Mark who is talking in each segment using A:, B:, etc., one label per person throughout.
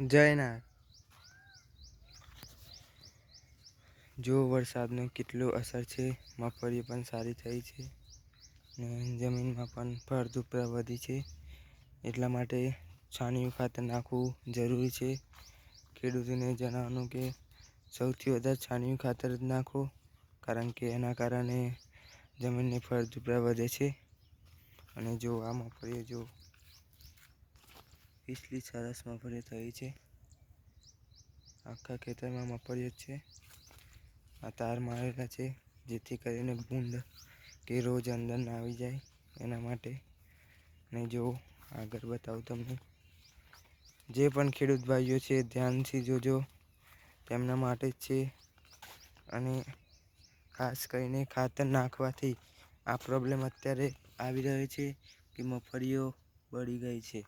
A: જયનાથ જો વરસાદનો કેટલો અસર છે, મગફળી પણ સારી થઈ છે ને જમીનમાં પણ ફળદ્રુપતા વધી છે. એટલા માટે છાણિયું ખાતર નાખવું જરૂરી છે. ખેડૂતોને જણાવવાનું કે સૌથી વધારે છાણિયું ખાતર જ નાખો, કારણ કે એના કારણે જમીનની ફળદ્રુપતા વધે છે. અને જો આ મગફળીઓ જો એટલી સરસ મગફળીઓ થઈ છે, આખા ખેતરમાં મગફળીઓ જ છે. આ તાર મારેલા છે જેથી કરીને ભૂંડ કે રોજ અંદર ના આવી જાય એના માટે. ને જો આગળ બતાવું તમને, જે પણ ખેડૂત ભાઈઓ છે ધ્યાનથી જોજો, તેમના માટે જ છે. અને ખાસ કરીને ખાતર નાખવાથી આ પ્રોબ્લેમ અત્યારે આવી રહ્યો છે કે મગફળીઓ બળી ગઈ છે.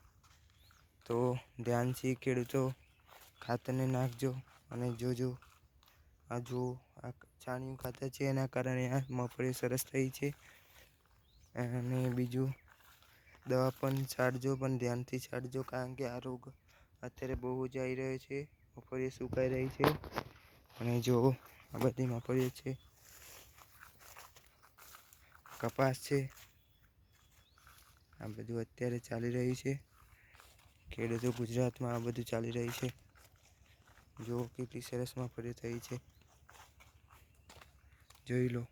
A: તો ધ્યાનથી ખેડૂતો ખાતરને નાખજો અને જોજો. આ જો આ છાણિયું ખાતર છે એના કારણે આ મગફળી સરસ થઈ છે. અને બીજું દવા પણ છાંટજો, પણ ધ્યાનથી છાંટજો, કારણ કે આ રોગ અત્યારે બહુ જ આવી રહ્યો છે. મગફળી સુકાઈ રહી છે. અને જો આ બધી મગફળીઓ છે, કપાસ છે, આ બધું અત્યારે ચાલી રહ્યું છે. ખેડૂતો ગુજરાતમાં આ બધું ચાલી રહ્યું છે. જો કેટલી સરસ મગફળીઓ થઈ છે, જોઈ લો.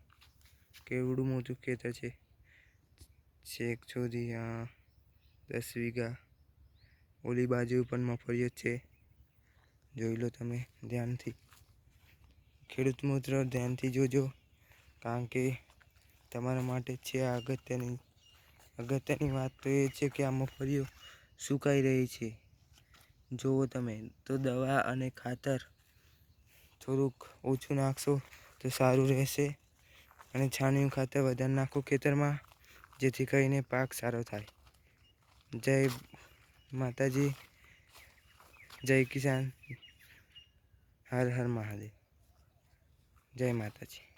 A: કેવડું મોટું ખેતર છે, છેક સુધી 10 વીઘા. ઓલી બાજુ પણ મગફળીઓ છે, જોઈ લો તમે ધ્યાનથી. ખેડૂત મિત્રો ધ્યાનથી જોજો, કારણ કે તમારા માટે છે. આ અગત્યની વાત તો એ છે કે આ મગફળીઓ સુકાઈ રહી છે. જુઓ તમે તો દવા અને ખાતર થોડુંક ઓછું નાખશો તો સારું રહેશે. અને છાણિયું ખાતર વધારે નાખો ખેતરમાં, જેથી કરીને પાક સારો થાય. જય માતાજી, જય કિસાન, હર હર મહાદેવ, જય માતાજી.